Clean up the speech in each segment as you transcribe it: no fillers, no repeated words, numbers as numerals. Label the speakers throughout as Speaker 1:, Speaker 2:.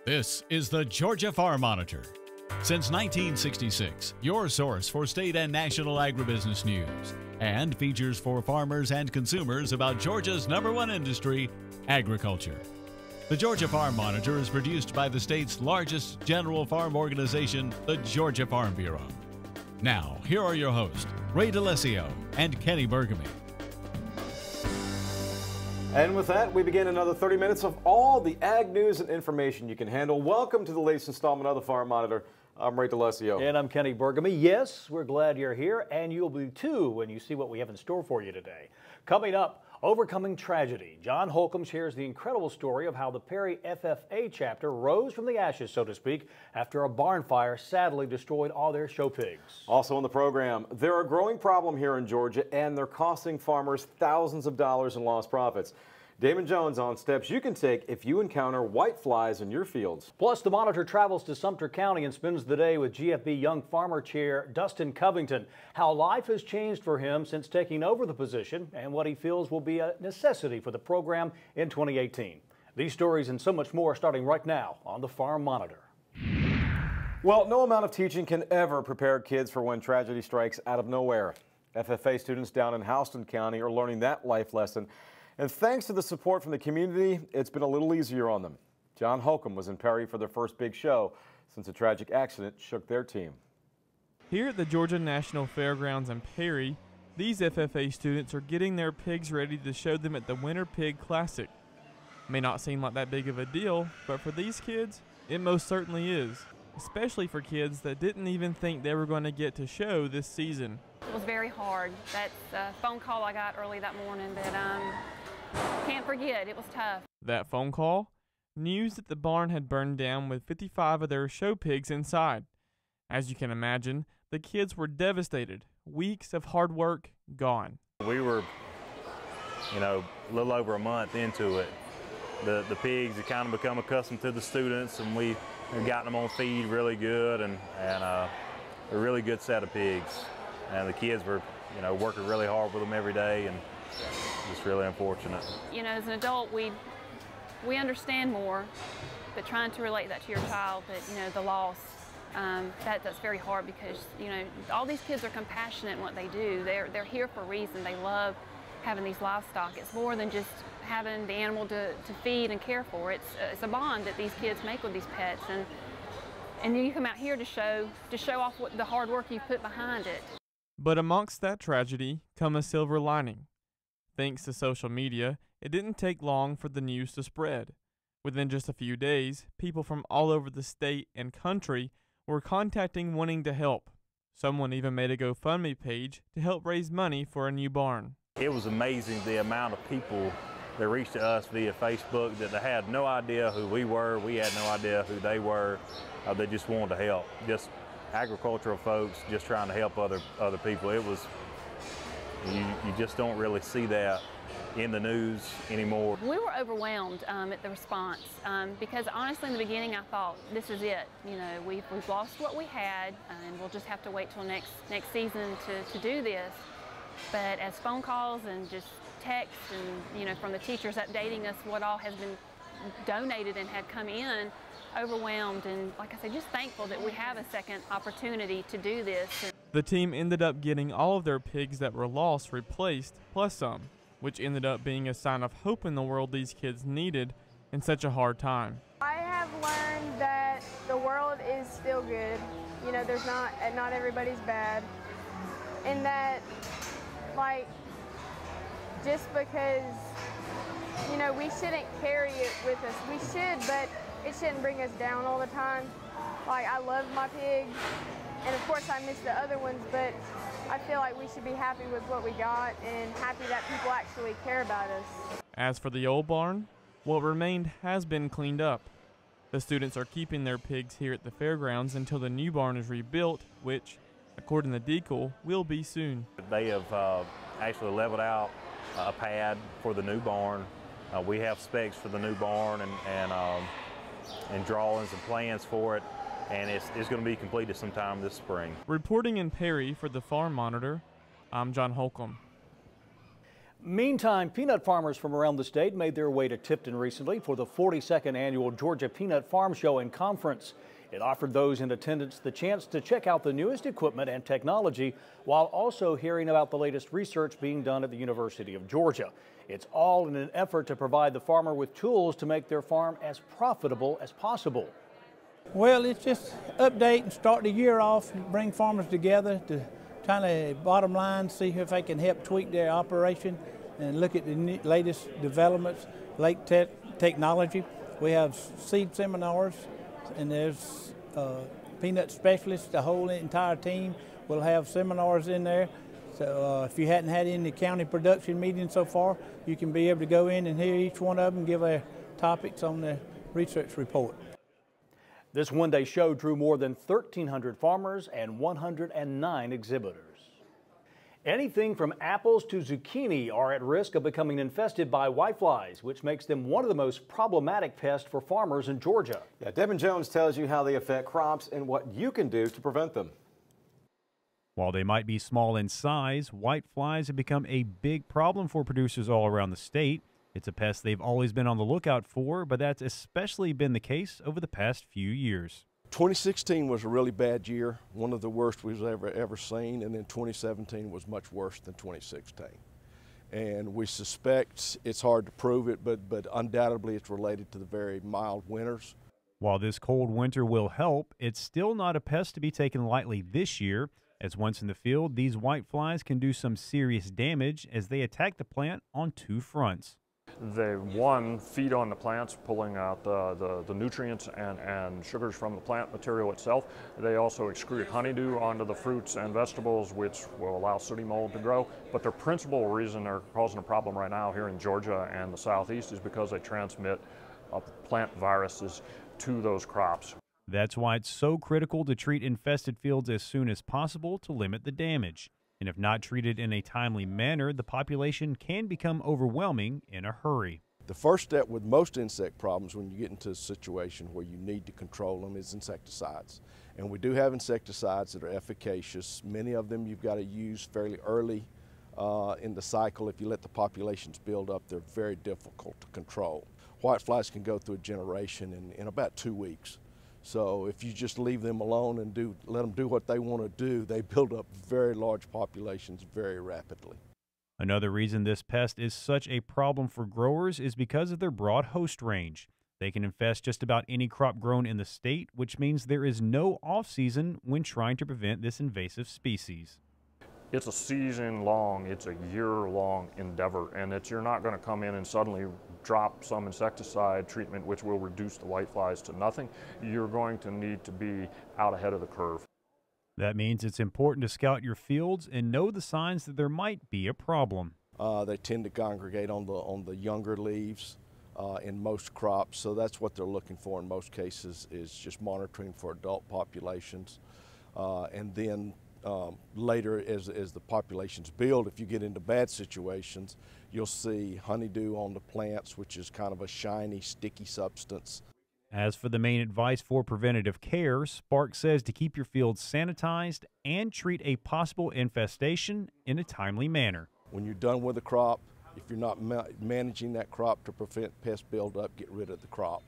Speaker 1: This is the Georgia Farm Monitor. Since 1966, your source for state and national agribusiness news, and features for farmers and consumers about Georgia's #1 industry, agriculture. The Georgia Farm Monitor is produced by the state's largest general farm organization, the Georgia Farm Bureau. Now, here are your hosts, Ray DeLessio and Kenny Bergamy.
Speaker 2: And with that, we begin another 30 minutes of all the ag news and information you can handle. Welcome to the latest installment of the Farm Monitor. I'm Ray DeLessio.
Speaker 3: And I'm Kenny Bergamy. Yes, we're glad you're here, and you'll be too when you see what we have in store for you today. Coming up, overcoming tragedy. John Holcomb shares the incredible story of how the Perry FFA chapter rose from the ashes, so to speak, after a barn fire sadly destroyed all their show pigs.
Speaker 2: Also on the program, they're a growing problem here in Georgia, and they're costing farmers thousands of dollars in lost profits. Damon Jones on steps you can take if you encounter whiteflies in your fields.
Speaker 3: Plus, the Monitor travels to Sumter County and spends the day with GFB Young Farmer Chair Dustin Covington. How life has changed for him since taking over the position and what he feels will be a necessity for the program in 2018. These stories and so much more starting right now on the Farm Monitor.
Speaker 2: Well, no amount of teaching can ever prepare kids for when tragedy strikes out of nowhere. FFA students down in Houston County are learning that life lesson. And thanks to the support from the community, it's been a little easier on them. John Holcomb was in Perry for their first big show since a tragic accident shook their team.
Speaker 4: Here at the Georgia National Fairgrounds in Perry, these FFA students are getting their pigs ready to show them at the Winter Pig Classic. May not seem like that big of a deal, but for these kids, it most certainly is, especially for kids that didn't even think they were going to get to show this season.
Speaker 5: It was very hard. That's a phone call I got early that morning that can't forget. It was tough.
Speaker 4: That phone call? News that the barn had burned down with 55 of their show pigs inside. As you can imagine, the kids were devastated. Weeks of hard work gone.
Speaker 6: We were, a little over a month into it. The pigs had kind of become accustomed to the students, and we had gotten them on feed really good, and a really good set of pigs. And the kids were, working really hard with them every day, and it's really unfortunate.
Speaker 5: As an adult, we understand more, but trying to relate that to your child, that, the loss, that's very hard because, all these kids are compassionate in what they do. They're here for a reason. They love having these livestock. It's more than just having the animal to feed and care for. It's a bond that these kids make with these pets, and then you come out here to show off the hard work you put behind it.
Speaker 4: But amongst that tragedy come a silver lining. Thanks to social media, it didn't take long for the news to spread. Within just a few days, people from all over the state and country were contacting wanting to help. Someone even made a GoFundMe page to help raise money for a new barn.
Speaker 6: It was amazing the amount of people that reached to us via Facebook that they had no idea who we were. We had no idea who they were. They just wanted to help. Just agricultural folks just trying to help other people. It was, you just don't really see that in the news anymore.
Speaker 5: We were overwhelmed at the response because honestly in the beginning I thought this is it. We've lost what we had and we'll just have to wait till next season to do this. But as phone calls and just texts and from the teachers updating us what all has been donated and had come in, overwhelmed and, like I said, just thankful that we have a second opportunity to do this.
Speaker 4: The team ended up getting all of their pigs that were lost replaced, plus some, which ended up being a sign of hope in the world these kids needed in such a hard time.
Speaker 7: I have learned that the world is still good. There's not everybody's bad. And that, just because, we shouldn't carry it with us. We should, but it shouldn't bring us down all the time. I love my pigs, and of course I miss the other ones, but I feel like we should be happy with what we got and happy that people actually care about us.
Speaker 4: As for the old barn, what remained has been cleaned up. The students are keeping their pigs here at the fairgrounds until the new barn is rebuilt, which, according to Deacle, will be soon.
Speaker 6: They have actually leveled out a pad for the new barn. We have specs for the new barn and drawings and plans for it, and it's going to be completed sometime this spring.
Speaker 4: Reporting in Perry for the Farm Monitor, I'm John Holcomb.
Speaker 3: Meantime, peanut farmers from around the state made their way to Tifton recently for the 42nd annual Georgia Peanut Farm Show and Conference. It offered those in attendance the chance to check out the newest equipment and technology while also hearing about the latest research being done at the University of Georgia. It's all in an effort to provide the farmer with tools to make their farm as profitable as possible.
Speaker 8: Well, it's just update and start the year off and bring farmers together to kind of bottom line, see if they can help tweak their operation and look at the latest developments, technology. We have seed seminars, and there's peanut specialists. The whole entire team will have seminars in there. So if you hadn't had any county production meetings so far, you can be able to go in and hear each one of them give their topics on the research report.
Speaker 3: This one-day show drew more than 1,300 farmers and 109 exhibitors. Anything from apples to zucchini are at risk of becoming infested by whiteflies, which makes them one of the most problematic pests for farmers in Georgia.
Speaker 2: Yeah, Devin Jones tells you how they affect crops and what you can do to prevent them.
Speaker 9: While they might be small in size, whiteflies have become a big problem for producers all around the state. It's a pest they've always been on the lookout for, but that's especially been the case over the past few years.
Speaker 10: 2016 was a really bad year, one of the worst we've ever seen, and then 2017 was much worse than 2016. And we suspect, it's hard to prove it, but undoubtedly it's related to the very mild winters.
Speaker 9: While this cold winter will help, it's still not a pest to be taken lightly this year, as once in the field, these whiteflies can do some serious damage as they attack the plant on two fronts.
Speaker 11: They, one, feed on the plants, pulling out the nutrients and sugars from the plant material itself. They also excrete honeydew onto the fruits and vegetables, which will allow sooty mold to grow. But their principal reason they're causing a problem right now here in Georgia and the southeast is because they transmit plant viruses to those crops.
Speaker 9: That's why it's so critical to treat infested fields as soon as possible to limit the damage. And if not treated in a timely manner, the population can become overwhelming in a hurry.
Speaker 10: The first step with most insect problems when you get into a situation where you need to control them is insecticides. And we do have insecticides that are efficacious. Many of them you've got to use fairly early in the cycle. If you let the populations build up, they're very difficult to control. Whiteflies can go through a generation in about 2 weeks. So if you just leave them alone and let them do what they want to do, they build up very large populations very rapidly.
Speaker 9: Another reason this pest is such a problem for growers is because of their broad host range. They can infest just about any crop grown in the state, which means there is no off-season when trying to prevent this invasive species.
Speaker 11: It's a season-long, it's a year-long endeavor, and you're not going to come in and suddenly drop some insecticide treatment which will reduce the whiteflies to nothing. You're going to need to be out ahead of the curve.
Speaker 9: That means it's important to scout your fields and know the signs that there might be a problem.
Speaker 10: They tend to congregate on the younger leaves in most crops, so that's what they're looking for in most cases, is just monitoring for adult populations. And then later, as the populations build, if you get into bad situations, you'll see honeydew on the plants, which is kind of a shiny, sticky substance.
Speaker 9: As for the main advice for preventative care, Spark says to keep your fields sanitized and treat a possible infestation in a timely manner.
Speaker 10: When you're done with the crop, if you're not managing that crop to prevent pest buildup, get rid of the crop.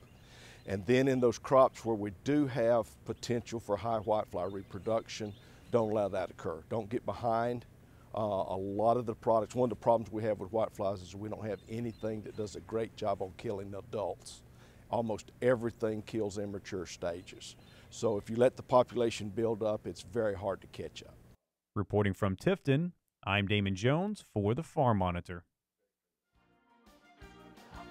Speaker 10: And then in those crops where we do have potential for high whitefly reproduction, don't allow that to occur. Don't get behind. A lot of the products, one of the problems we have with whiteflies is we don't have anything that does a great job on killing the adults. Almost everything kills immature stages. So if you let the population build up, it's very hard to catch up.
Speaker 9: Reporting from Tifton, I'm Damon Jones for the Farm Monitor.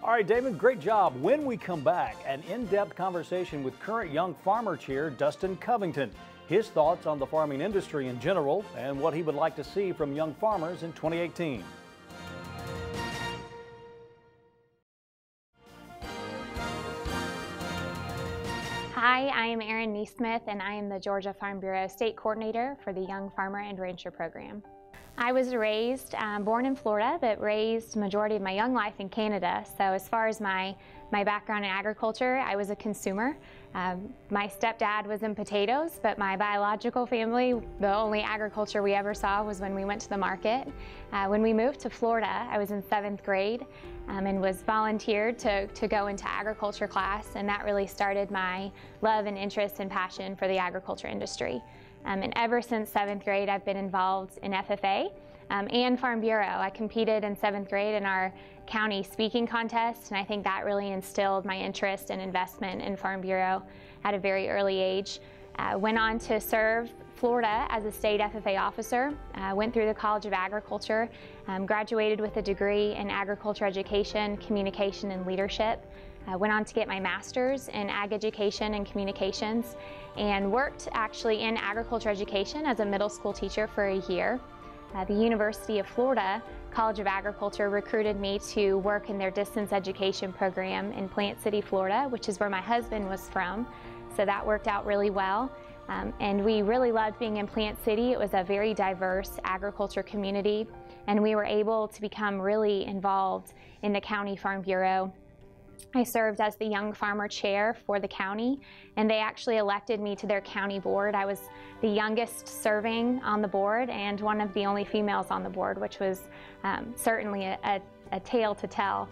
Speaker 3: All right, Damon, great job. When we come back, an in-depth conversation with current Young Farmer Chair Dustin Covington. His thoughts on the farming industry in general and what he would like to see from young farmers in 2018.
Speaker 12: Hi, I am Erin Neesmith, and I am the Georgia Farm Bureau State Coordinator for the Young Farmer and Rancher Program. I was raised, born in Florida, but raised majority of my young life in Canada. So as far as my background in agriculture, I was a consumer. My stepdad was in potatoes, but my biological family, the only agriculture we ever saw was when we went to the market. When we moved to Florida, I was in 7th grade and was volunteered to go into agriculture class, and that really started my love and interest and passion for the agriculture industry. And ever since 7th grade, I've been involved in FFA and Farm Bureau. I competed in 7th grade in our county speaking contest, and I think that really instilled my interest and investment in Farm Bureau at a very early age. Went on to serve Florida as a state FFA officer, went through the College of Agriculture, graduated with a degree in agriculture education, communication, and leadership. Went on to get my master's in ag education and communications, and worked actually in agriculture education as a middle school teacher for a year. The University of Florida College of Agriculture recruited me to work in their distance education program in Plant City, Florida, which is where my husband was from. So that worked out really well. And we really loved being in Plant City. It was a very diverse agriculture community, and we were able to become really involved in the County Farm Bureau. I served as the Young Farmer chair for the county, and they actually elected me to their county board. I was the youngest serving on the board and one of the only females on the board, which was certainly a tale to tell.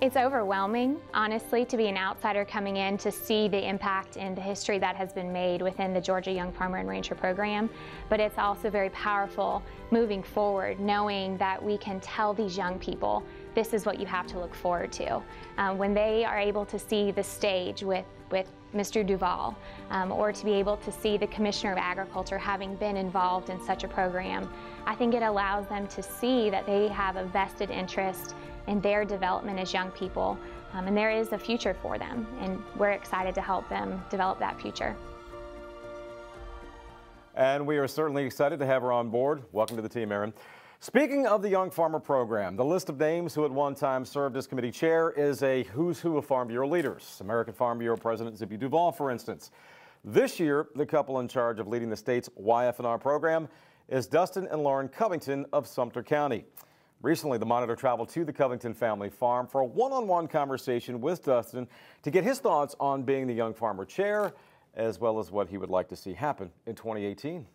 Speaker 12: It's overwhelming, honestly, to be an outsider coming in to see the impact and the history that has been made within the Georgia Young Farmer and Rancher program, but it's also very powerful moving forward, knowing that we can tell these young people this is what you have to look forward to. When they are able to see the stage with Mr. Duval, or to be able to see the Commissioner of Agriculture having been involved in such a program, I think it allows them to see that they have a vested interest in their development as young people, and there is a future for them, and we're excited to help them develop that future.
Speaker 2: And we are certainly excited to have her on board. Welcome to the team, Erin. Speaking of the Young Farmer program, the list of names who at one time served as committee chair is a who's who of Farm Bureau leaders. American Farm Bureau President Zippy Duval, for instance. This year, the couple in charge of leading the state's YF&R program is Dustin and Lauren Covington of Sumter County. Recently, the Monitor traveled to the Covington family farm for a one-on-one conversation with Dustin to get his thoughts on being the Young Farmer chair, as well as what he would like to see happen in 2018.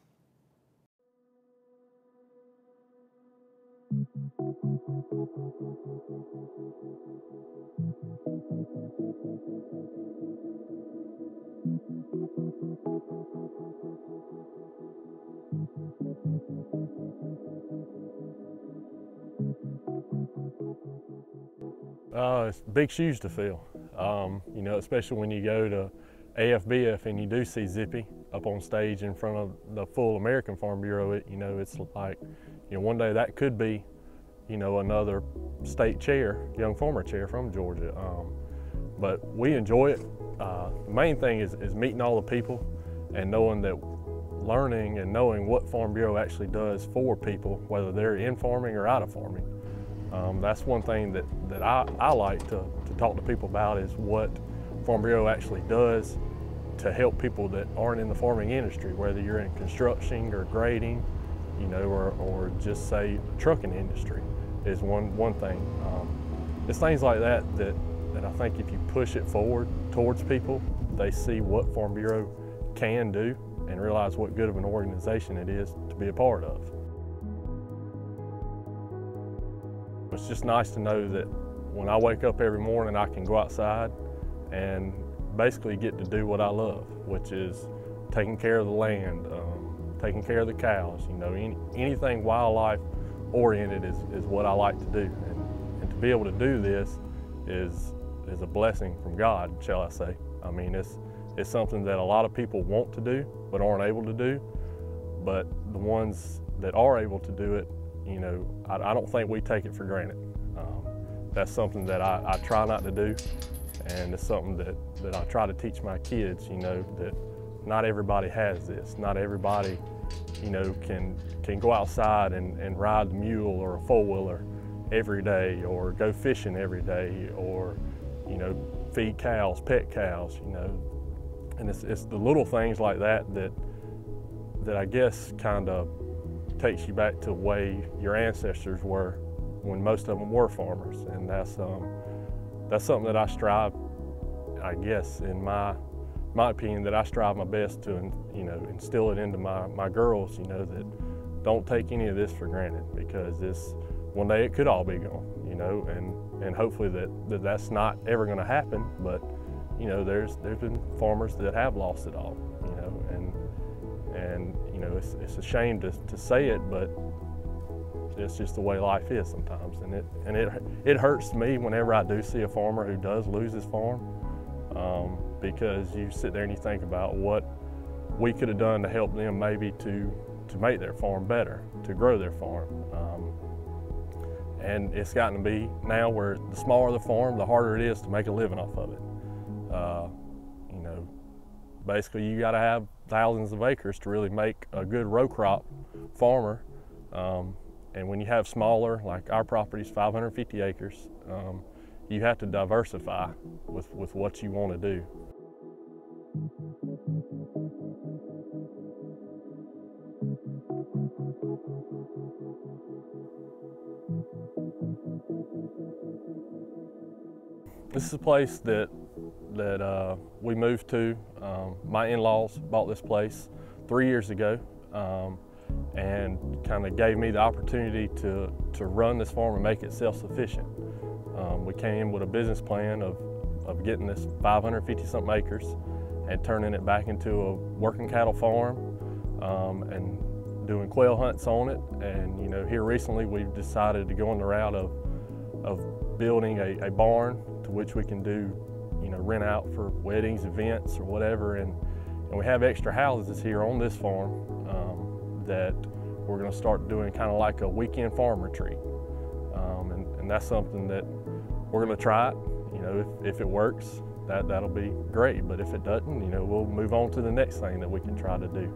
Speaker 11: It's big shoes to fill, you know, especially when you go to AFBF and you do see Zippy up on stage in front of the full American Farm Bureau. You know, it's like, you know, one day that could be, you know, another state chair, Young Farmer chair from Georgia. But we enjoy it. The main thing is meeting all the people and knowing that, learning and knowing what Farm Bureau actually does for people, whether they're in farming or out of farming. That's one thing that I like to talk to people about, is what Farm Bureau actually does to help people that aren't in the farming industry, whether you're in construction or grading, you know, or just say trucking industry is one thing. It's things like that I think if you push it forward towards people, they see what Farm Bureau can do and realize what good of an organization it is to be a part of. It's just nice to know that when I wake up every morning, I can go outside and basically get to do what I love, which is taking care of the land, taking care of the cows. You know, anything wildlife oriented is what I like to do. And to be able to do this is a blessing from God, shall I say. I mean, it's something that a lot of people want to do but aren't able to do. But the ones that are able to do it, you know, I don't think we take it for granted. That's something that I try not to do, and it's something that I try to teach my kids, you know, that not everybody has this. Not everybody, you know, can go outside and ride the mule or a four-wheeler every day, or go fishing every day, or, you know, feed cows, pet cows, you know. And it's the little things like that I guess kind of takes you back to the way your ancestors were when most of them were farmers, and that's something that I strive, I guess, in my opinion, that I strive my best to, you know, instill it into my girls, you know, that don't take any of this for granted, because one day it could all be gone, you know, and hopefully that's not ever going to happen. But you know, there's been farmers that have lost it all, you know, and you know, it's a shame to say it, but it's just the way life is sometimes, and it hurts me whenever I do see a farmer who does lose his farm, because you sit there and you think about what we could have done to help them, maybe to make their farm better, to grow their farm. And it's gotten to be now where the smaller the farm, the harder it is to make a living off of it. You know, basically you got to have thousands of acres to really make a good row crop farmer. And when you have smaller, like our property's 550 acres, you have to diversify with what you want to do. This is a place that we moved to. My in-laws bought this place 3 years ago, and kind of gave me the opportunity to run this farm and make it self-sufficient. We came with a business plan of getting this 550-something acres and turning it back into a working cattle farm, and doing quail hunts on it. And you know, here recently we've decided to go on the route of building a barn to which we can do, you know, rent out for weddings, events, or whatever. And we have extra houses here on this farm that we're going to start doing kind of like a weekend farm retreat. And that's something that we're going to try it. You know, if it works, that'll be great. But if it doesn't, you know, we'll move on to the next thing that we can try to do.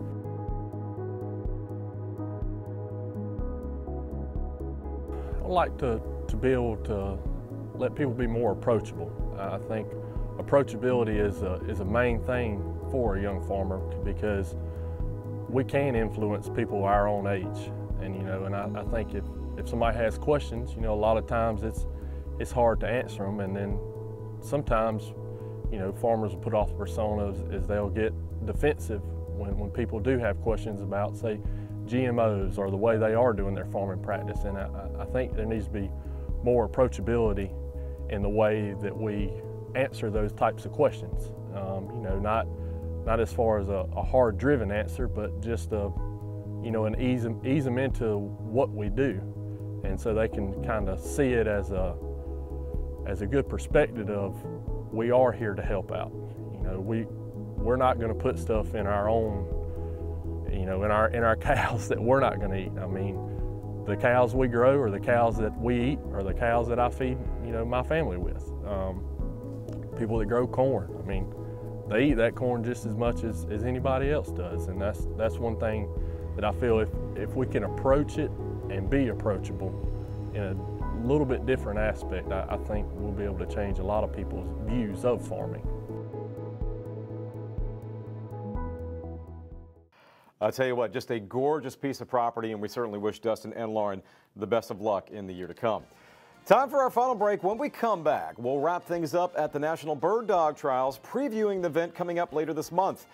Speaker 11: I'd like to be able to let people be more approachable. I think approachability is a main thing for a young farmer, because we can influence people our own age. And you know, and I think if somebody has questions, you know, a lot of times it's hard to answer them, and then sometimes, you know, farmers will put off the persona as they'll get defensive when people do have questions about, say, GMOs or the way they are doing their farming practice. And I think there needs to be more approachability in the way that we answer those types of questions. You know, not as far as a hard-driven answer, but just you know, and ease them into what we do, and so they can kind of see it as a good perspective of, we are here to help out. You know, we're not going to put stuff in our own, you know, in our cows that we're not going to eat. I mean, the cows we grow, or the cows that we eat, are the cows that I feed, you know, my family with. People that grow corn, I mean, they eat that corn just as much as anybody else does. And that's one thing that I feel, if we can approach it and be approachable in a little bit different aspect, I think we'll be able to change a lot of people's views of farming.
Speaker 2: I'll tell you what, just a gorgeous piece of property, and we certainly wish Dustin and Lauren the best of luck in the year to come. Time for our final break. When we come back, we'll wrap things up at the National Bird Dog Trials, previewing the event coming up later this month.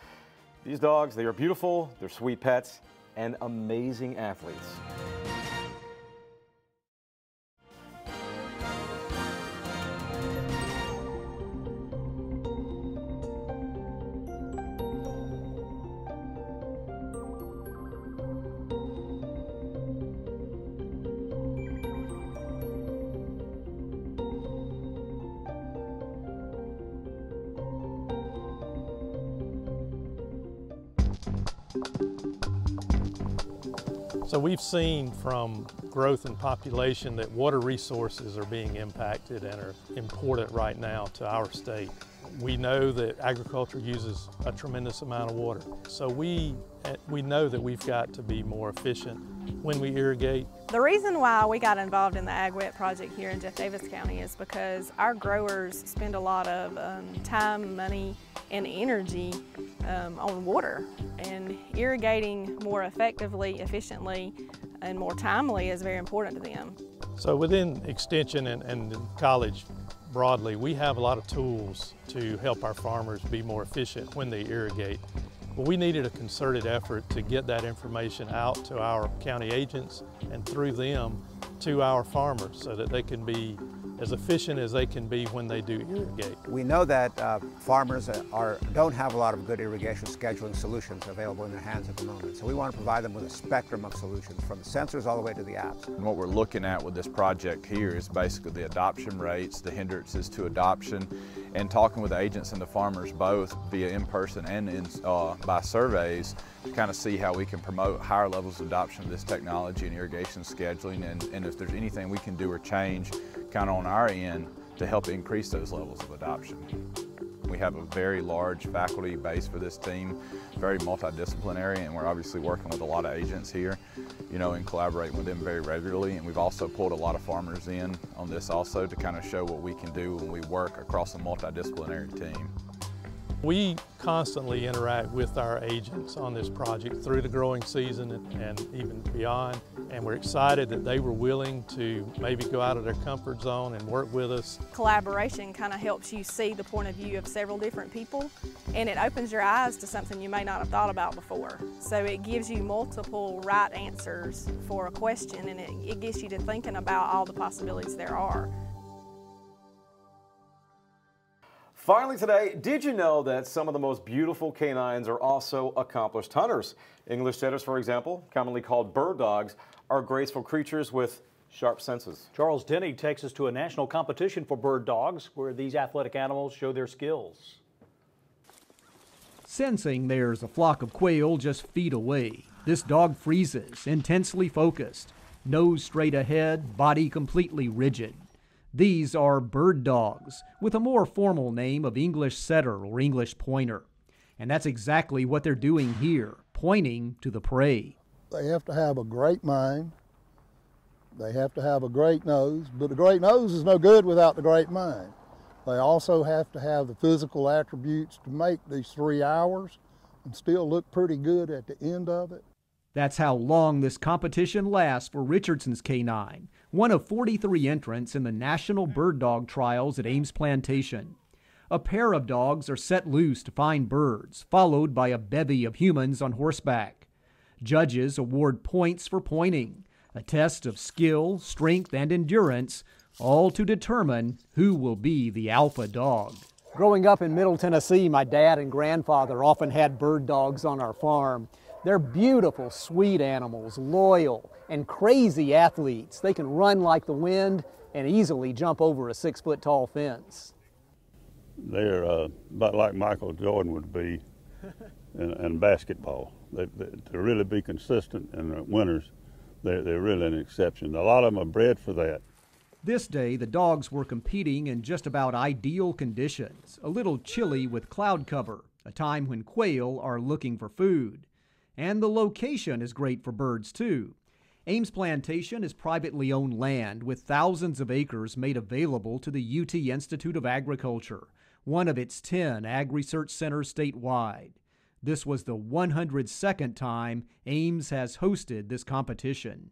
Speaker 2: These dogs, they are beautiful, they're sweet pets, and amazing athletes.
Speaker 13: So we've seen from growth in population that water resources are being impacted and are important right now to our state. We know that agriculture uses a tremendous amount of water. So we know that we've got to be more efficient when we irrigate.
Speaker 14: The reason why we got involved in the AgWet project here in Jeff Davis County is because our growers spend a lot of time, money, and energy on water. And irrigating more effectively, efficiently, and more timely is very important to them.
Speaker 13: So within Extension and college broadly, we have a lot of tools to help our farmers be more efficient when they irrigate. But we needed a concerted effort to get that information out to our county agents and through them to our farmers so that they can be as efficient as they can be when they do irrigate.
Speaker 15: We know that farmers don't have a lot of good irrigation scheduling solutions available in their hands at the moment. So we want to provide them with a spectrum of solutions from the sensors all the way to the apps.
Speaker 16: And what we're looking at with this project here is basically the adoption rates, the hindrances to adoption, and talking with the agents and the farmers both via in-person and by surveys to kind of see how we can promote higher levels of adoption of this technology and irrigation scheduling, and if there's anything we can do or change kind of on our end to help increase those levels of adoption. We have a very large faculty base for this team, very multidisciplinary, and we're obviously working with a lot of agents here, you know, and collaborating with them very regularly. And we've also pulled a lot of farmers in on this also to kind of show what we can do when we work across a multidisciplinary team.
Speaker 13: We constantly interact with our agents on this project through the growing season and even beyond, and we're excited that they were willing to maybe go out of their comfort zone and work with us.
Speaker 14: Collaboration kind of helps you see the point of view of several different people, and it opens your eyes to something you may not have thought about before. So it gives you multiple right answers for a question, and it gets you to thinking about all the possibilities there are.
Speaker 2: Finally today, did you know that some of the most beautiful canines are also accomplished hunters? English setters, for example, commonly called bird dogs, are graceful creatures with sharp senses.
Speaker 3: Charles Denny takes us to a national competition for bird dogs where these athletic animals show their skills.
Speaker 17: Sensing there's a flock of quail just feet away, this dog freezes, intensely focused, nose straight ahead, body completely rigid. These are bird dogs, with a more formal name of English setter or English pointer. And that's exactly what they're doing here, pointing to the prey.
Speaker 18: They have to have a great mind, they have to have a great nose, but the great nose is no good without the great mind. They also have to have the physical attributes to make these 3 hours and still look pretty good at the end of it.
Speaker 17: That's how long this competition lasts for Richardson's canine, one of 43 entrants in the National Bird Dog Trials at Ames Plantation. A pair of dogs are set loose to find birds, followed by a bevy of humans on horseback. Judges award points for pointing, a test of skill, strength, and endurance, all to determine who will be the alpha dog.
Speaker 19: Growing up in Middle Tennessee, my dad and grandfather often had bird dogs on our farm. They're beautiful, sweet animals, loyal, and crazy athletes. They can run like the wind and easily jump over a 6-foot-tall fence.
Speaker 20: They're about like Michael Jordan would be in basketball. To really be consistent in the winters, they're really an exception. A lot of them are bred for that.
Speaker 17: This day, the dogs were competing in just about ideal conditions, a little chilly with cloud cover, a time when quail are looking for food. And the location is great for birds, too. Ames Plantation is privately owned land with thousands of acres made available to the UT Institute of Agriculture, one of its 10 ag research centers statewide. This was the 102nd time Ames has hosted this competition.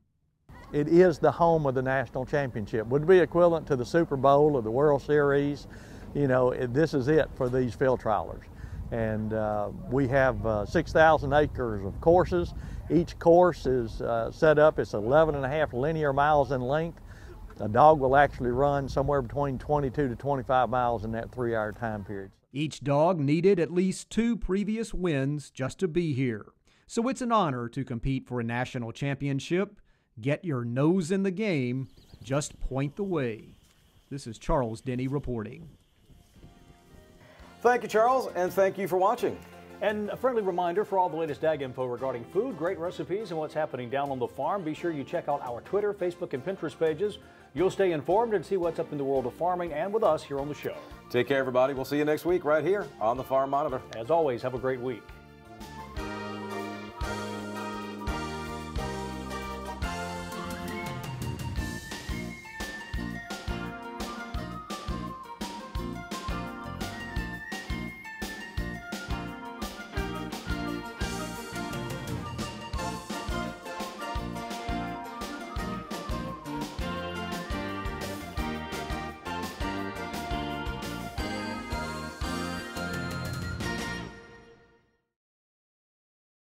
Speaker 21: It is the home of the national championship. Would be equivalent to the Super Bowl or the World Series. You know, this is it for these field trialers. And we have 6,000 acres of courses. Each course is set up, it's 11.5 linear miles in length. A dog will actually run somewhere between 22 to 25 miles in that 3-hour time period.
Speaker 17: Each dog needed at least 2 previous wins just to be here. So it's an honor to compete for a national championship. Get your nose in the game, just point the way. This is Charles Denny reporting.
Speaker 2: Thank you, Charles, and thank you for watching.
Speaker 3: And a friendly reminder for all the latest ag info regarding food, great recipes, and what's happening down on the farm. Be sure you check out our Twitter, Facebook, and Pinterest pages. You'll stay informed and see what's up in the world of farming and with us here on the show.
Speaker 2: Take care, everybody. We'll see you next week right here on the Farm Monitor.
Speaker 3: As always, have a great week.